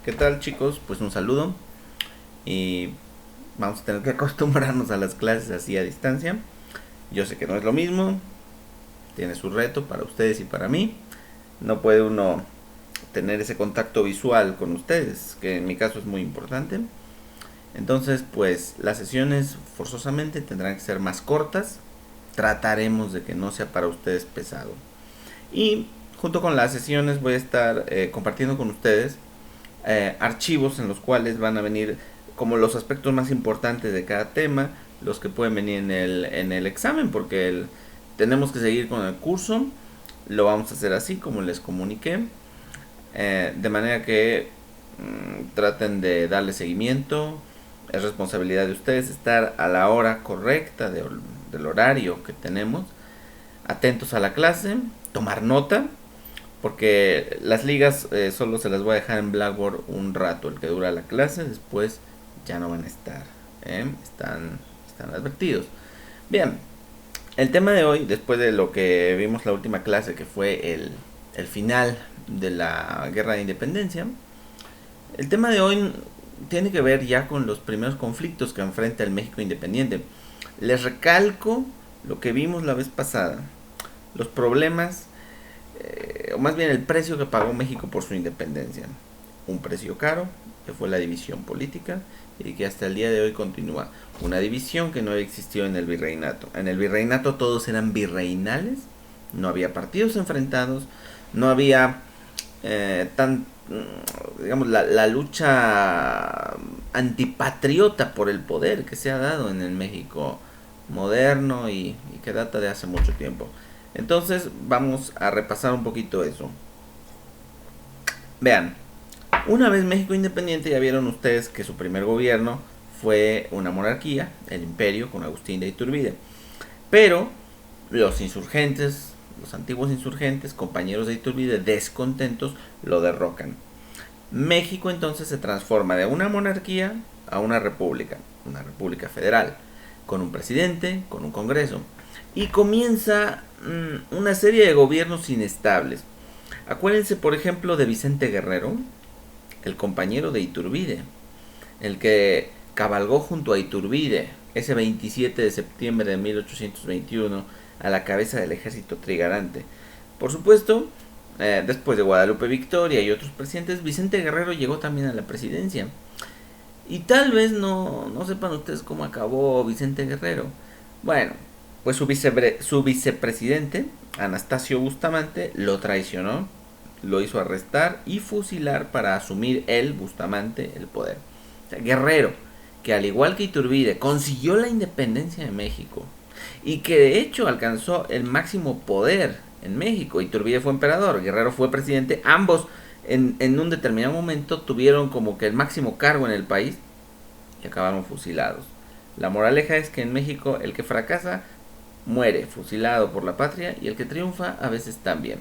¿Qué tal, chicos? Pues un saludo y vamos a tener que acostumbrarnos a las clases así a distancia. Yo sé que no es lo mismo, tiene su reto para ustedes y para mí. No puede uno tener ese contacto visual con ustedes, que en mi caso es muy importante. Entonces, pues las sesiones forzosamente tendrán que ser más cortas. Trataremos de que no sea para ustedes pesado. Y junto con las sesiones voy a estar compartiendo con ustedes archivos en los cuales van a venir como los aspectos más importantes de cada tema, los que pueden venir en el examen, porque tenemos que seguir con el curso, lo vamos a hacer así como les comuniqué, de manera que traten de darle seguimiento, es responsabilidad de ustedes estar a la hora correcta del horario que tenemos, atentos a la clase, tomar nota, porque las ligas solo se las voy a dejar en Blackboard un rato, el que dura la clase, después ya no van a estar, están advertidos. Bien, el tema de hoy, después de lo que vimos la última clase, que fue el final de la guerra de independencia, el tema de hoy tiene que ver ya con los primeros conflictos que enfrenta el México independiente. Les recalco lo que vimos la vez pasada, los problemas o más bien el precio que pagó México por su independencia. Un precio caro, que fue la división política, y que hasta el día de hoy continúa. Una división que no existió en el virreinato. En el virreinato todos eran virreinales, no había partidos enfrentados, no había digamos, la lucha antipatriota por el poder que se ha dado en el México moderno y que data de hace mucho tiempo. Entonces vamos a repasar un poquito eso. Vean, una vez México independiente ya vieron ustedes que su primer gobierno fue una monarquía, el imperio con Agustín de Iturbide. Pero los insurgentes, los antiguos insurgentes, compañeros de Iturbide, descontentos, lo derrocan. México entonces se transforma de una monarquía a una república federal, con un presidente, con un congreso, y comienza una serie de gobiernos inestables. Acuérdense, por ejemplo, de Vicente Guerrero, el compañero de Iturbide, el que cabalgó junto a Iturbide ese 27 de septiembre de 1821 a la cabeza del ejército trigarante. Por supuesto, después de Guadalupe Victoria y otros presidentes, Vicente Guerrero llegó también a la presidencia. Y tal vez no sepan ustedes cómo acabó Vicente Guerrero. Bueno, pues su vicepresidente, Anastasio Bustamante, lo traicionó, lo hizo arrestar y fusilar para asumir él, Bustamante, el poder. O sea, Guerrero, que al igual que Iturbide, consiguió la independencia de México y que de hecho alcanzó el máximo poder en México. Iturbide fue emperador, Guerrero fue presidente, ambos en un determinado momento tuvieron como que el máximo cargo en el país y acabaron fusilados. La moraleja es que en México el que fracasa muere fusilado por la patria y el que triunfa a veces también.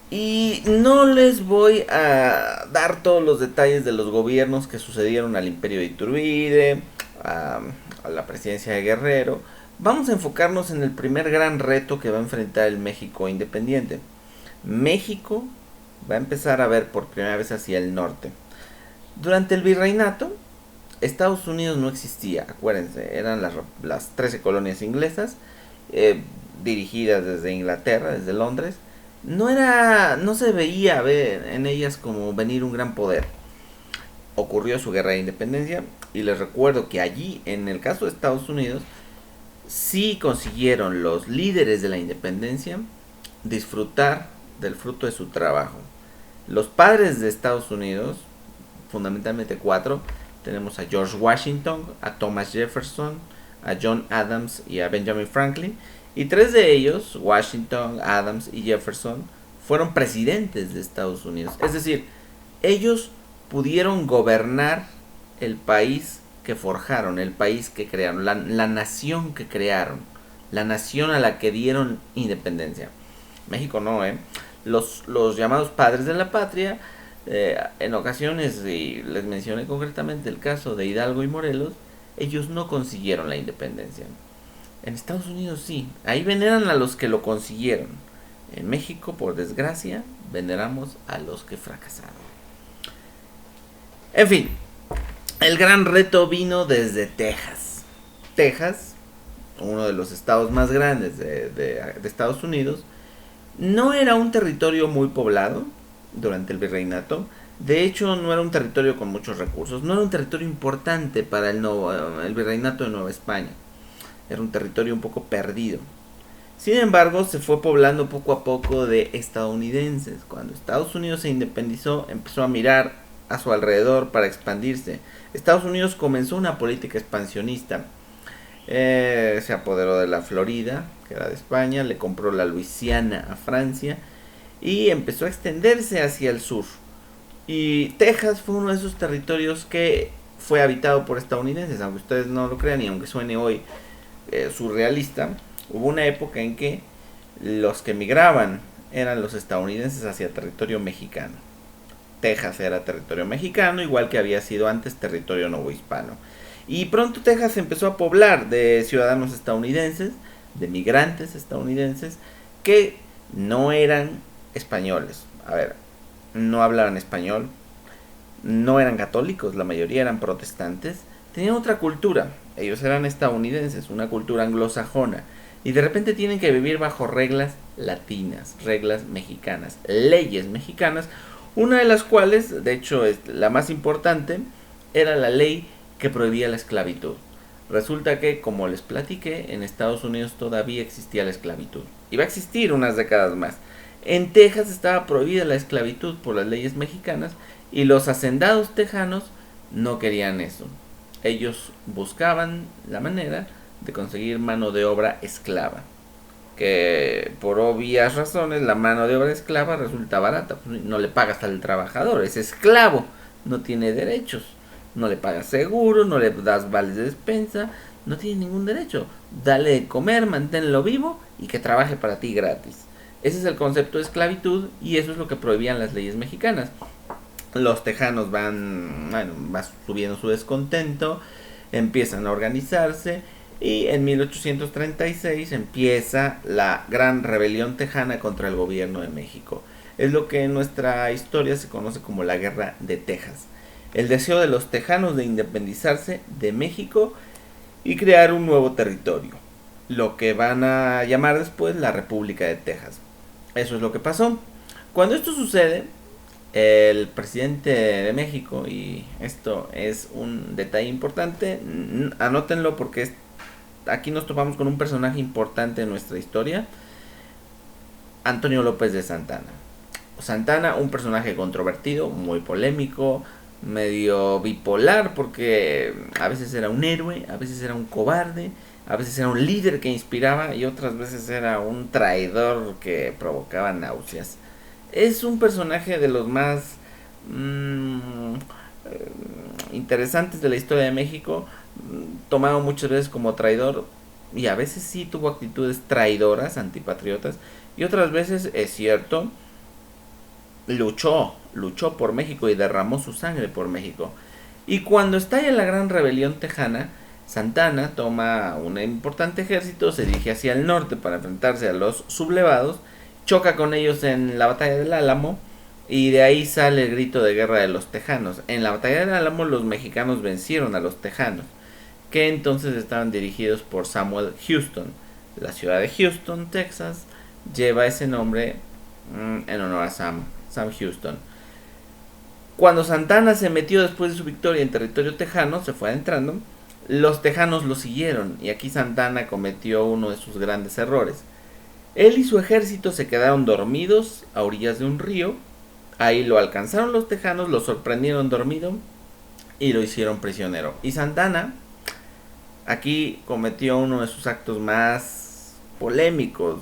Y no les voy a dar todos los detalles de los gobiernos que sucedieron al imperio de Iturbide, a la presidencia de Guerrero. Vamos a enfocarnos en el primer gran reto que va a enfrentar el México independiente. México va a empezar a ver por primera vez hacia el norte. Durante el virreinato, Estados Unidos no existía, acuérdense, eran las 13 colonias inglesas, dirigidas desde Inglaterra, desde Londres. No se veía ver en ellas como venir un gran poder. Ocurrió su guerra de independencia y les recuerdo que allí, en el caso de Estados Unidos, sí consiguieron los líderes de la independencia disfrutar del fruto de su trabajo. Los padres de Estados Unidos, fundamentalmente cuatro, tenemos a George Washington, a Thomas Jefferson, a John Adams y a Benjamin Franklin. Y tres de ellos, Washington, Adams y Jefferson, fueron presidentes de Estados Unidos. Es decir, ellos pudieron gobernar el país que forjaron, el país que crearon, la nación que crearon, la nación a la que dieron independencia. México no, ¿eh? Los llamados padres de la patria, en ocasiones, y les mencioné concretamente el caso de Hidalgo y Morelos, ellos no consiguieron la independencia. En Estados Unidos sí, ahí veneran a los que lo consiguieron. En México, por desgracia, veneramos a los que fracasaron. En fin, el gran reto vino desde Texas. Texas, uno de los estados más grandes de Estados Unidos, no era un territorio muy poblado durante el virreinato. De hecho, no era un territorio con muchos recursos. No era un territorio importante para el virreinato de Nueva España. Era un territorio un poco perdido. Sin embargo, se fue poblando poco a poco de estadounidenses. Cuando Estados Unidos se independizó, empezó a mirar a su alrededor para expandirse. Estados Unidos comenzó una política expansionista. Se apoderó de la Florida, que era de España, le compró la Luisiana a Francia y empezó a extenderse hacia el sur. Y Texas fue uno de esos territorios que fue habitado por estadounidenses, aunque ustedes no lo crean y aunque suene hoy surrealista. Hubo una época en que los que migraban eran los estadounidenses hacia territorio mexicano. Texas era territorio mexicano, igual que había sido antes territorio novohispano. Y pronto Texas empezó a poblar de ciudadanos estadounidenses, de migrantes estadounidenses, que no eran españoles. A ver, no hablaban español, no eran católicos, la mayoría eran protestantes, tenían otra cultura, ellos eran estadounidenses, una cultura anglosajona, y de repente tienen que vivir bajo reglas latinas, reglas mexicanas, leyes mexicanas, una de las cuales, de hecho es la más importante, era la ley que prohibía la esclavitud. Resulta que, como les platiqué, en Estados Unidos todavía existía la esclavitud. Iba a existir unas décadas más. En Texas estaba prohibida la esclavitud por las leyes mexicanas y los hacendados tejanos no querían eso. Ellos buscaban la manera de conseguir mano de obra esclava. Que por obvias razones la mano de obra esclava resulta barata. No le pagas al trabajador, es esclavo, no tiene derechos. No le pagas seguro, no le das vales de despensa, no tiene ningún derecho. Dale de comer, manténlo vivo y que trabaje para ti gratis. Ese es el concepto de esclavitud y eso es lo que prohibían las leyes mexicanas. Los tejanos va subiendo su descontento, empiezan a organizarse y en 1836 empieza la gran rebelión tejana contra el gobierno de México. Es lo que en nuestra historia se conoce como la Guerra de Texas. El deseo de los tejanos de independizarse de México y crear un nuevo territorio, lo que van a llamar después la República de Texas. Eso es lo que pasó. Cuando esto sucede, el presidente de México, y esto es un detalle importante, anótenlo porque aquí nos topamos con un personaje importante en nuestra historia, Antonio López de Santana. Santana, un personaje controvertido, muy polémico, medio bipolar, porque a veces era un héroe, a veces era un cobarde, a veces era un líder que inspiraba y otras veces era un traidor que provocaba náuseas. Es un personaje de los más interesantes de la historia de México, tomado muchas veces como traidor y a veces sí tuvo actitudes traidoras, antipatriotas, y otras veces, es cierto, luchó por México y derramó su sangre por México. Y cuando estalla la gran rebelión tejana, Santana toma un importante ejército, se dirige hacia el norte para enfrentarse a los sublevados, choca con ellos en la batalla del Álamo y de ahí sale el grito de guerra de los tejanos. En la batalla del Álamo los mexicanos vencieron a los tejanos, que entonces estaban dirigidos por Samuel Houston. La ciudad de Houston, Texas, lleva ese nombre en honor a Sam Houston. Cuando Santana se metió después de su victoria en territorio tejano, se fue adentrando, los tejanos lo siguieron y aquí Santana cometió uno de sus grandes errores. Él y su ejército se quedaron dormidos a orillas de un río, ahí lo alcanzaron los tejanos, lo sorprendieron dormido y lo hicieron prisionero. Y Santana aquí cometió uno de sus actos más polémicos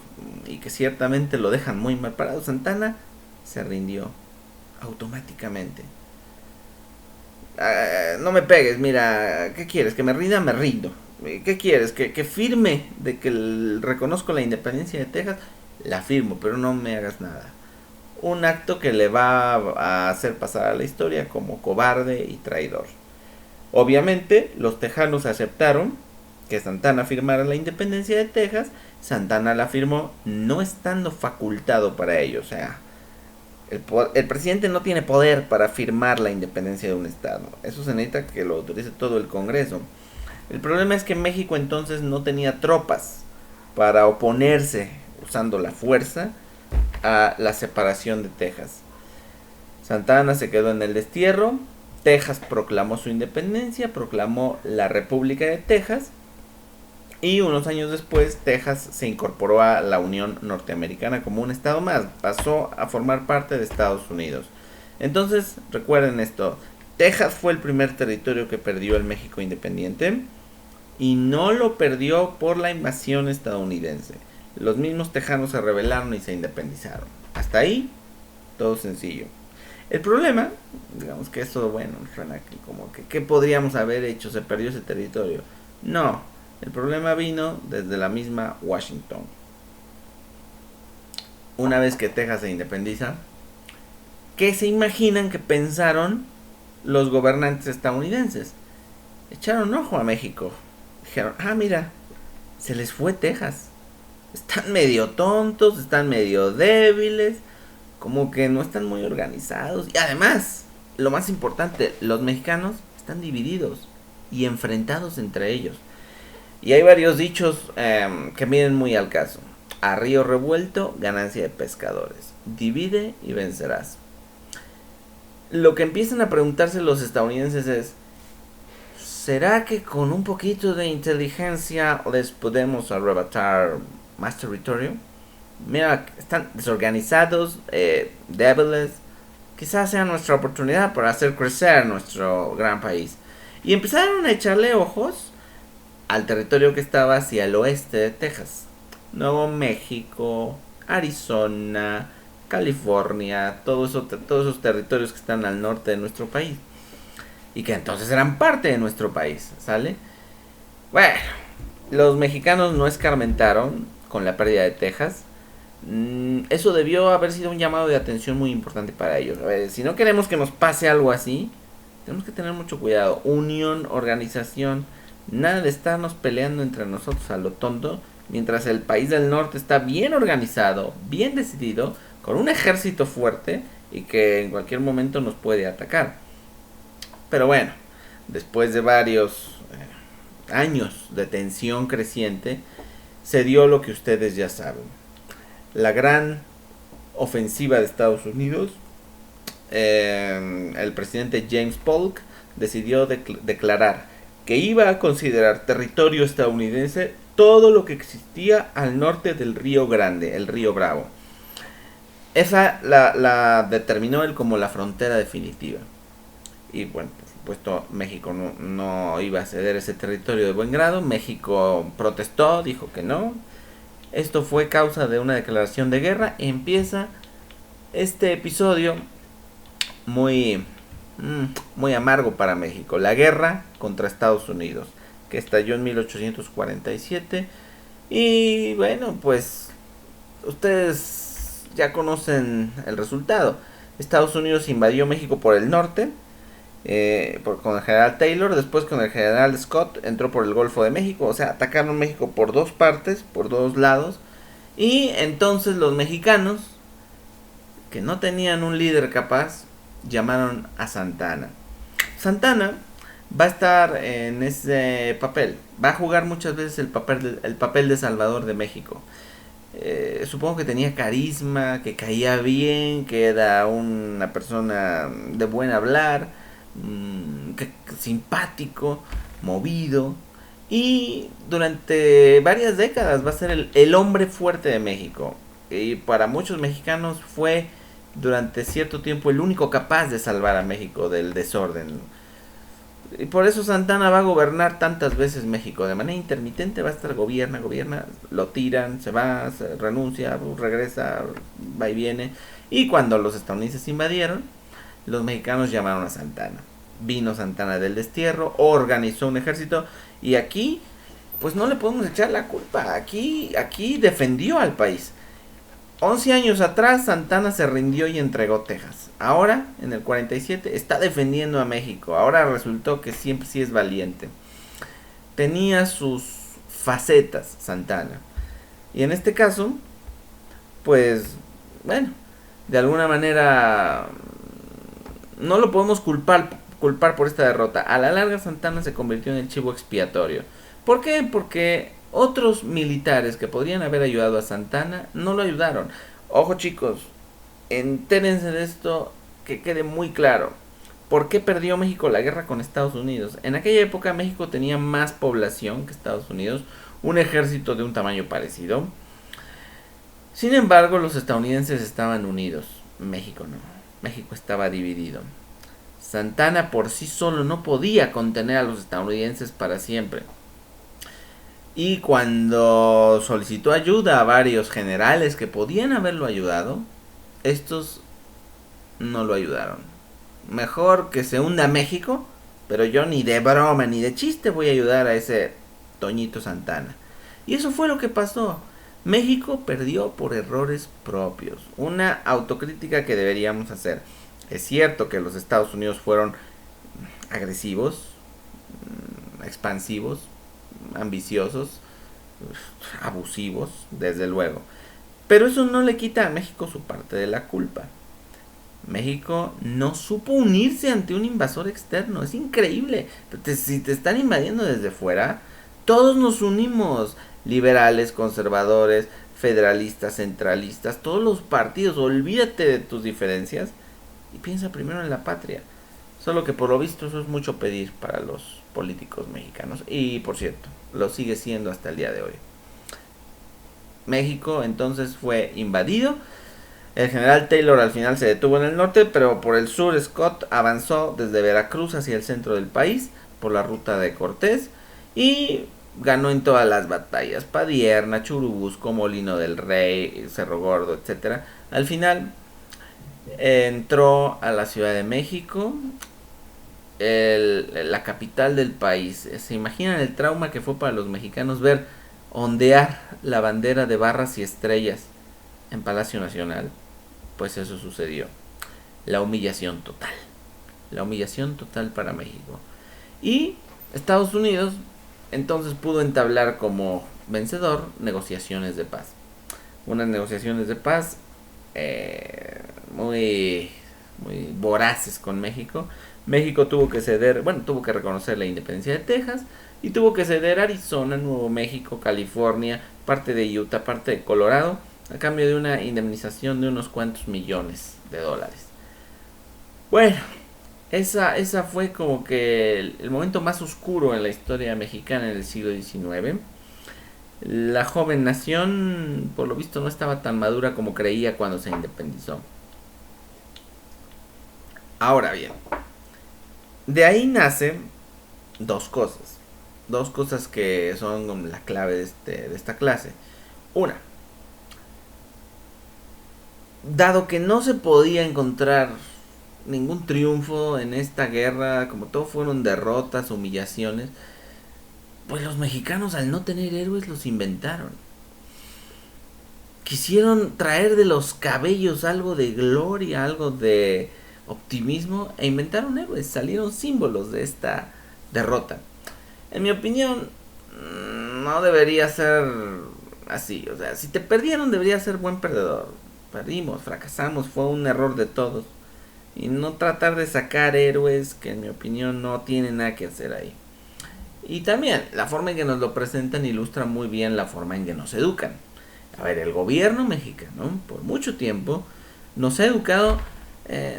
y que ciertamente lo dejan muy mal parado. Santana se rindió automáticamente. No me pegues, mira, ¿qué quieres? ¿Que me rinda? Me rindo. ¿Qué quieres? ¿Que firme de que reconozco la independencia de Texas? La firmo, pero no me hagas nada. Un acto que le va a hacer pasar a la historia como cobarde y traidor. Obviamente, los tejanos aceptaron que Santana firmara la independencia de Texas. Santana la firmó no estando facultado para ello, o sea, El presidente no tiene poder para firmar la independencia de un estado. Eso se necesita que lo autorice todo el Congreso. El problema es que México entonces no tenía tropas para oponerse usando la fuerza a la separación de Texas. Santa Anna se quedó en el destierro. Texas proclamó su independencia, proclamó la República de Texas. Y unos años después, Texas se incorporó a la Unión Norteamericana como un estado más. Pasó a formar parte de Estados Unidos. Entonces, recuerden esto. Texas fue el primer territorio que perdió el México independiente. Y no lo perdió por la invasión estadounidense. Los mismos tejanos se rebelaron y se independizaron. Hasta ahí, todo sencillo. El problema, digamos que eso, bueno, suena como que ¿qué podríamos haber hecho? Se perdió ese territorio. No, el problema vino desde la misma Washington. Una vez que Texas se independiza, ¿qué se imaginan que pensaron los gobernantes estadounidenses? Echaron ojo a México. Dijeron, mira, se les fue Texas. Están medio tontos, están medio débiles, como que no están muy organizados. Y además, lo más importante, los mexicanos están divididos y enfrentados entre ellos. Y hay varios dichos que vienen muy al caso. A río revuelto, ganancia de pescadores. Divide y vencerás. Lo que empiezan a preguntarse los estadounidenses es, ¿será que con un poquito de inteligencia les podemos arrebatar más territorio? Mira, están desorganizados, débiles. Quizás sea nuestra oportunidad para hacer crecer nuestro gran país. Y empezaron a echarle ojos al territorio que estaba hacia el oeste de Texas. Nuevo México, Arizona, California, todos esos territorios que están al norte de nuestro país. Y que entonces eran parte de nuestro país, ¿sale? Bueno, los mexicanos no escarmentaron con la pérdida de Texas. Eso debió haber sido un llamado de atención muy importante para ellos. A ver, si no queremos que nos pase algo así, tenemos que tener mucho cuidado. Unión, organización, nada de estarnos peleando entre nosotros a lo tonto, mientras el país del norte está bien organizado, bien decidido, con un ejército fuerte y que en cualquier momento nos puede atacar. Pero bueno, después de varios años de tensión creciente, se dio lo que ustedes ya saben. La gran ofensiva de Estados Unidos. El presidente James Polk decidió declarar que iba a considerar territorio estadounidense todo lo que existía al norte del Río Grande, el Río Bravo. Esa la determinó él como la frontera definitiva. Y bueno, por supuesto, México no iba a ceder ese territorio de buen grado. México protestó, dijo que no. Esto fue causa de una declaración de guerra. Empieza este episodio muy amargo para México. La guerra contra Estados Unidos, que estalló en 1847. Y bueno, pues ustedes ya conocen el resultado. Estados Unidos invadió México por el norte, con el general Taylor. Después con el general Scott entró por el Golfo de México. O sea, atacaron México por dos partes, por dos lados. Y entonces los mexicanos, que no tenían un líder capaz, llamaron a Santa Anna. Santa Anna va a estar en ese papel. Va a jugar muchas veces el papel de Salvador de México. Supongo que tenía carisma, que caía bien, que era una persona de buen hablar, simpático, movido. Y durante varias décadas va a ser el hombre fuerte de México. Y para muchos mexicanos fue durante cierto tiempo el único capaz de salvar a México del desorden. Y por eso Santa Anna va a gobernar tantas veces México. De manera intermitente va a estar gobierna, lo tiran, se va, se renuncia, regresa, va y viene. Y cuando los estadounidenses invadieron, los mexicanos llamaron a Santa Anna. Vino Santa Anna del destierro, organizó un ejército. Y aquí, pues no le podemos echar la culpa. Aquí defendió al país. 11 años atrás Santa Anna se rindió y entregó Texas. Ahora, en el 47, está defendiendo a México. Ahora resultó que siempre sí es valiente. Tenía sus facetas Santa Anna. Y en este caso, pues, bueno, de alguna manera no lo podemos culpar por esta derrota. A la larga Santana se convirtió en el chivo expiatorio. ¿Por qué? Porque otros militares que podrían haber ayudado a Santana no lo ayudaron. Ojo chicos, entérense de esto, que quede muy claro. ¿Por qué perdió México la guerra con Estados Unidos? En aquella época México tenía más población que Estados Unidos, un ejército de un tamaño parecido. Sin embargo, los estadounidenses estaban unidos, México no. México estaba dividido. Santana por sí solo no podía contener a los estadounidenses para siempre. Y cuando solicitó ayuda a varios generales que podían haberlo ayudado, estos no lo ayudaron. Mejor que se hunda México, pero yo ni de broma ni de chiste voy a ayudar a ese Toñito Santana. Y eso fue lo que pasó. México perdió por errores propios. Una autocrítica que deberíamos hacer. Es cierto que los Estados Unidos fueron agresivos, expansivos, ambiciosos, abusivos, desde luego. Pero eso no le quita a México su parte de la culpa. México no supo unirse ante un invasor externo. Es increíble. Si te están invadiendo desde fuera, todos nos unimos. Liberales, conservadores, federalistas, centralistas, todos los partidos. Olvídate de tus diferencias y piensa primero en la patria. Solo que por lo visto eso es mucho pedir para los políticos mexicanos. Y por cierto, lo sigue siendo hasta el día de hoy. México entonces fue invadido. El general Taylor al final se detuvo en el norte, pero por el sur Scott avanzó desde Veracruz hacia el centro del país por la ruta de Cortés y ganó en todas las batallas: Padierna, Churubusco, Molino del Rey, Cerro Gordo, etc. Al final entró a la Ciudad de México, la capital del país. ¿Se imaginan el trauma que fue para los mexicanos ver ondear la bandera de barras y estrellas en Palacio Nacional? Pues eso sucedió. La humillación total. La humillación total para México. Y Estados Unidos entonces pudo entablar como vencedor negociaciones de paz. Unas negociaciones de paz muy voraces con México. México tuvo que ceder, tuvo que reconocer la independencia de Texas y tuvo que ceder Arizona, Nuevo México, California, parte de Utah, parte de Colorado, a cambio de una indemnización de unos cuantos millones de dólares. Bueno, esa fue como que el momento más oscuro en la historia mexicana en el siglo XIX. La joven nación, por lo visto, no estaba tan madura como creía cuando se independizó. Ahora bien, de ahí nacen dos cosas que son la clave de esta clase. Una, dado que no se podía encontrar ningún triunfo en esta guerra, como todo fueron derrotas, humillaciones, pues los mexicanos, al no tener héroes, los inventaron. Quisieron traer de los cabellos algo de gloria, algo de optimismo, e inventaron héroes, salieron símbolos de esta derrota. En mi opinión, no debería ser así. O sea, si te perdieron, debería ser buen perdedor. Perdimos, fracasamos, fue un error de todos. Y no tratar de sacar héroes que en mi opinión no tienen nada que hacer ahí. Y también la forma en que nos lo presentan ilustra muy bien la forma en que nos educan. A ver, el gobierno mexicano por mucho tiempo nos ha educado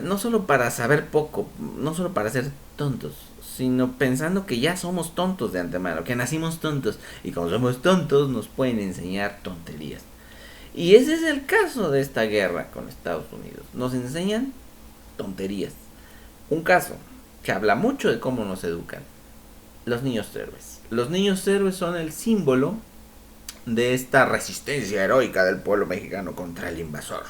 no solo para saber poco, no solo para ser tontos, sino pensando que ya somos tontos de antemano, que nacimos tontos, y como somos tontos nos pueden enseñar tonterías. Y ese es el caso de esta guerra con Estados Unidos. Nos enseñan tonterías. Un caso que habla mucho de cómo nos educan: los niños héroes. Los niños héroes son el símbolo de esta resistencia heroica del pueblo mexicano contra el invasor.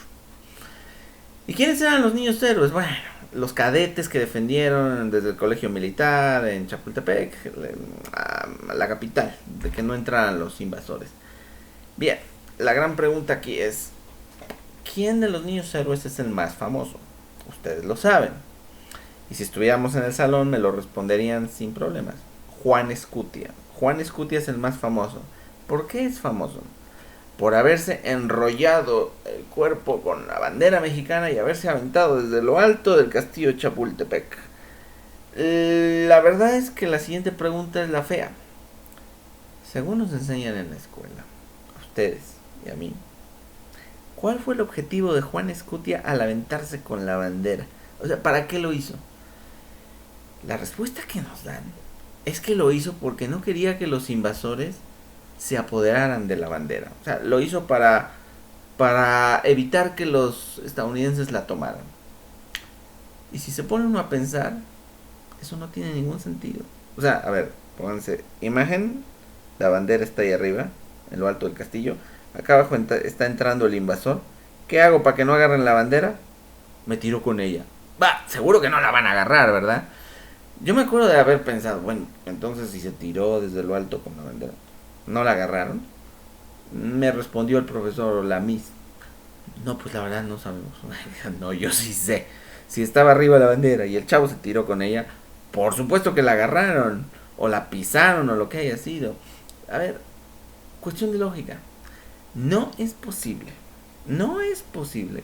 ¿Y quiénes eran los niños héroes? Bueno, los cadetes que defendieron desde el colegio militar en Chapultepec a la capital, de que no entraran los invasores. Bien, la gran pregunta aquí es: ¿quién de los niños héroes es el más famoso? Ustedes lo saben. Y si estuviéramos en el salón me lo responderían sin problemas. Juan Escutia. Juan Escutia es el más famoso. ¿Por qué es famoso? por haberse enrollado el cuerpo con la bandera mexicana y haberse aventado desde lo alto del castillo de Chapultepec. La verdad es que la siguiente pregunta es la fea. Según nos enseñan en la escuela, a ustedes y a mí, ¿cuál fue el objetivo de Juan Escutia al aventarse con la bandera? O sea, ¿para qué lo hizo? La respuesta que nos dan es que lo hizo porque no quería que los invasores se apoderaran de la bandera. O sea, lo hizo para evitar que los estadounidenses la tomaran. Y si se pone uno a pensar, eso no tiene ningún sentido. O sea, a ver, pónganse imagen, la bandera está ahí arriba, en lo alto del castillo. Acá abajo está entrando el invasor. ¿Qué hago para que no agarren la bandera? Me tiro con ella. Va, seguro que no la van a agarrar, ¿verdad? Yo me acuerdo de haber pensado, bueno, entonces si se tiró desde lo alto con la bandera, ¿no la agarraron? Me respondió el profesor, la Miss. No, pues la verdad no sabemos. No, yo sí sé. Si estaba arriba la bandera y el chavo se tiró con ella, por supuesto que la agarraron, o la pisaron, o lo que haya sido. A ver, cuestión de lógica. No es posible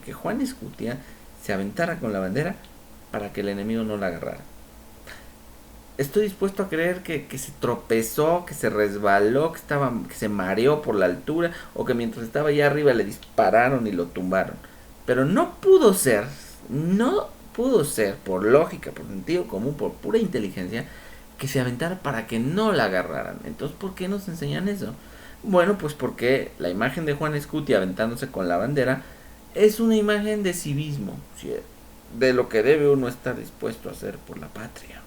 que Juan Escutia se aventara con la bandera para que el enemigo no la agarrara. Estoy dispuesto a creer que se tropezó, que se resbaló, que se mareó por la altura, o que mientras estaba allá arriba le dispararon y lo tumbaron. Pero no pudo ser, por lógica, por sentido común, por pura inteligencia, que se aventara para que no la agarraran. Entonces, ¿por qué nos enseñan eso? Bueno, pues porque la imagen de Juan Escutia aventándose con la bandera es una imagen de civismo, ¿sí? De lo que debe uno estar dispuesto a hacer por la patria.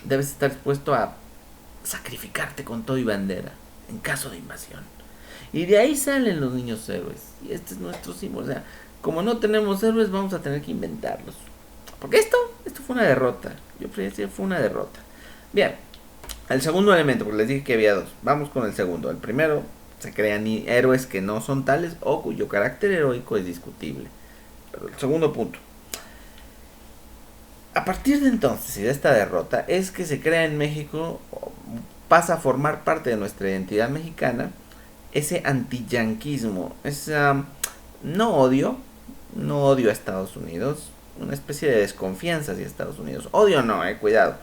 Debes estar dispuesto a sacrificarte con todo y bandera en caso de invasión. Y de ahí salen los niños héroes. Y este es nuestro símbolo. O sea, como no tenemos héroes, vamos a tener que inventarlos. Porque esto fue una derrota. Yo podría decir fue una derrota. Bien, el segundo elemento, porque les dije que había dos. Vamos con el segundo. El primero, se crean héroes que no son tales o cuyo carácter heroico es discutible. Pero el segundo punto. A partir de entonces y de esta derrota es que se crea en México, pasa a formar parte de nuestra identidad mexicana, ese antiyanquismo, no odio a Estados Unidos, una especie de desconfianza hacia Estados Unidos. Odio no, cuidado.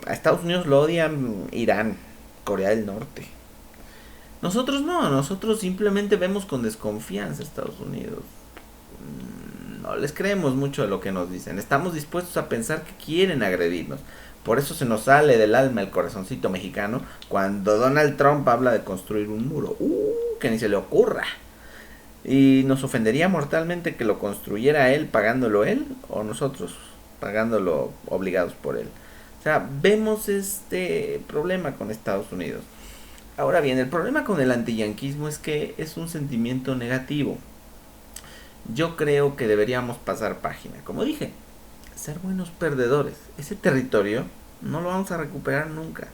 A Estados Unidos lo odian Irán, Corea del Norte. Nosotros no, nosotros simplemente vemos con desconfianza a Estados Unidos. No les creemos mucho de lo que nos dicen. Estamos dispuestos a pensar que quieren agredirnos. Por eso se nos sale del alma el corazoncito mexicano cuando Donald Trump habla de construir un muro. Que ni se le ocurra. Y nos ofendería mortalmente que lo construyera él pagándolo él o nosotros pagándolo obligados por él. O sea, vemos este problema con Estados Unidos. Ahora bien, el problema con el antiyanquismo es que es un sentimiento negativo. Yo creo que deberíamos pasar página. Como dije, ser buenos perdedores. Ese territorio no lo vamos a recuperar nunca.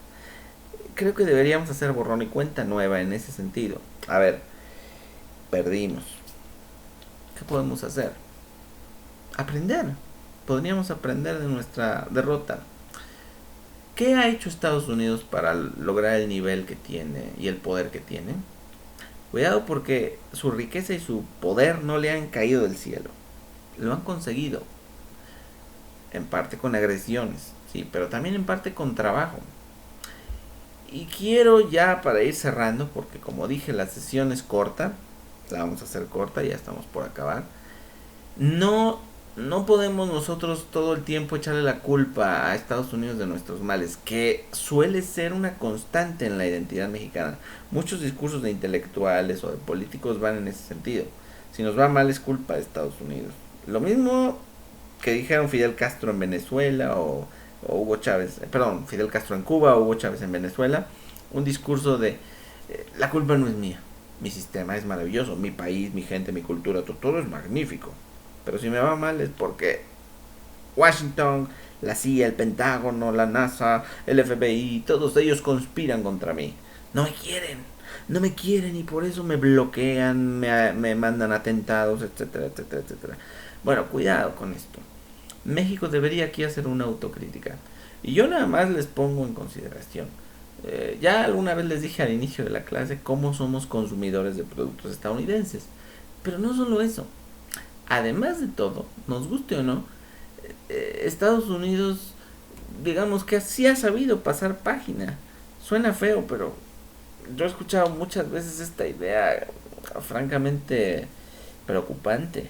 Creo que deberíamos hacer borrón y cuenta nueva en ese sentido. A ver, perdimos. ¿Qué podemos hacer? Aprender. Podríamos aprender de nuestra derrota. ¿Qué ha hecho Estados Unidos para lograr el nivel que tiene y el poder que tiene? Cuidado porque su riqueza y su poder no le han caído del cielo. Lo han conseguido. En parte con agresiones, sí, pero también en parte con trabajo. Y quiero ya para ir cerrando, porque como dije la sesión es corta, la vamos a hacer corta, ya estamos por acabar. No podemos nosotros todo el tiempo echarle la culpa a Estados Unidos de nuestros males, que suele ser una constante en la identidad mexicana. Muchos discursos de intelectuales o de políticos van en ese sentido. Si nos va mal es culpa de Estados Unidos. Lo mismo que dijeron Fidel Castro en Venezuela o Hugo Chávez, Fidel Castro en Cuba o Hugo Chávez en Venezuela. Un discurso de la culpa no es mía, mi sistema es maravilloso, mi país, mi gente, mi cultura, todo es magnífico. Pero si me va mal es porque Washington, la CIA, el Pentágono, la NASA, el FBI, todos ellos conspiran contra mí. No me quieren y por eso me bloquean, me mandan atentados, etcétera, etcétera, etcétera. Bueno, cuidado con esto. México debería aquí hacer una autocrítica. Y yo nada más les pongo en consideración. Ya alguna vez les dije al inicio de la clase cómo somos consumidores de productos estadounidenses. Pero no solo eso. Además de todo, nos guste o no, Estados Unidos, digamos que sí ha sabido pasar página. Suena feo, pero yo he escuchado muchas veces esta idea francamente preocupante,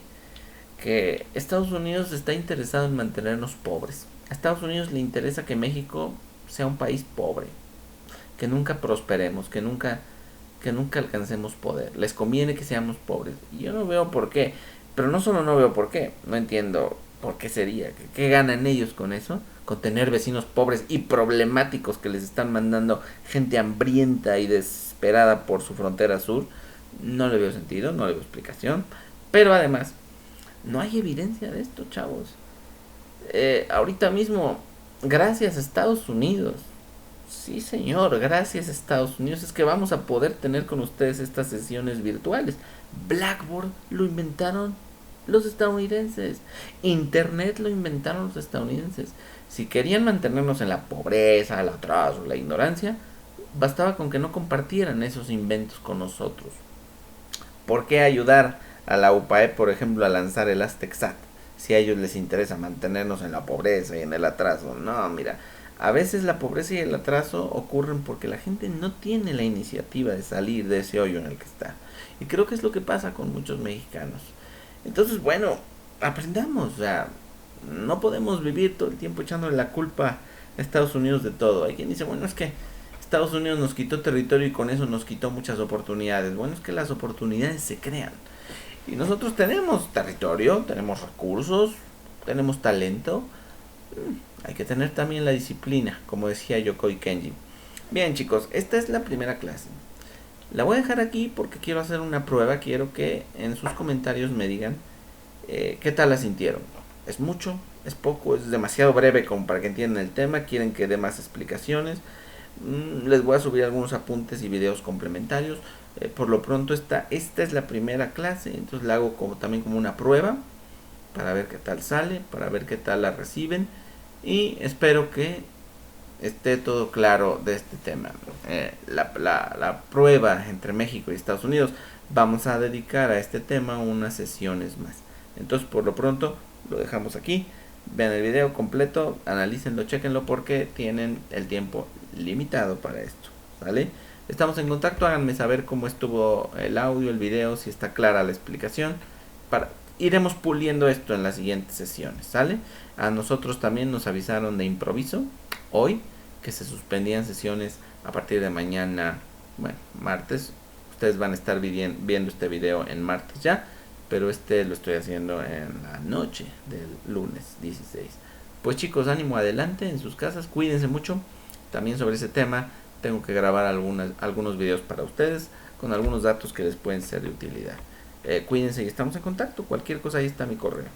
que Estados Unidos está interesado en mantenernos pobres. A Estados Unidos le interesa que México sea un país pobre, que nunca prosperemos, que nunca alcancemos poder. Les conviene que seamos pobres. Y yo no veo por qué. Pero no solo no veo por qué, no entiendo por qué sería. ¿Qué ganan ellos con eso? Con tener vecinos pobres y problemáticos que les están mandando gente hambrienta y desesperada por su frontera sur. No le veo sentido, no le veo explicación. Pero además, no hay evidencia de esto, chavos. Ahorita mismo, gracias a Estados Unidos, sí, señor, gracias a Estados Unidos es que vamos a poder tener con ustedes estas sesiones virtuales. Blackboard lo inventaron los estadounidenses. Internet lo inventaron los estadounidenses. Si querían mantenernos en la pobreza, el atraso, la ignorancia, bastaba con que no compartieran esos inventos con nosotros. ¿Por qué ayudar a la UPAE, por ejemplo, a lanzar el Aztec-SAT? Si a ellos les interesa mantenernos en la pobreza y en el atraso. No, mira, a veces la pobreza y el atraso ocurren porque la gente no tiene la iniciativa de salir de ese hoyo en el que está. Y creo que es lo que pasa con muchos mexicanos. Entonces, bueno, aprendamos. O sea, no podemos vivir todo el tiempo echándole la culpa a Estados Unidos de todo. Hay quien dice, bueno, es que Estados Unidos nos quitó territorio y con eso nos quitó muchas oportunidades. Bueno, es que las oportunidades se crean. Y nosotros tenemos territorio, tenemos recursos, tenemos talento. Hay que tener también la disciplina, como decía Yokoi Kenji. Bien, chicos, esta es la primera clase. La voy a dejar aquí porque quiero hacer una prueba. Quiero que en sus comentarios me digan qué tal la sintieron. ¿Es mucho? ¿Es poco? ¿Es demasiado breve como para que entiendan el tema? ¿Quieren que dé más explicaciones? Les voy a subir algunos apuntes y videos complementarios. Por lo pronto esta es la primera clase, entonces la hago también como una prueba para ver qué tal sale, para ver qué tal la reciben y espero que esté todo claro de este tema. La prueba entre México y Estados Unidos, vamos a dedicar a este tema unas sesiones más. Entonces por lo pronto lo dejamos aquí. Vean el video completo, analícenlo, chequenlo porque tienen el tiempo limitado para esto, ¿vale? Estamos en contacto, háganme saber cómo estuvo el audio, el video, si está clara la explicación. Iremos puliendo esto en las siguientes sesiones, ¿sale? A nosotros también nos avisaron de improviso hoy que se suspendían sesiones a partir de mañana, bueno, martes. Ustedes van a estar viendo este video en martes ya, pero lo estoy haciendo en la noche del lunes 16. Pues chicos, ánimo adelante en sus casas, cuídense mucho. También sobre ese tema tengo que grabar algunos videos para ustedes con algunos datos que les pueden ser de utilidad. Cuídense y estamos en contacto. Cualquier cosa, ahí está mi correo.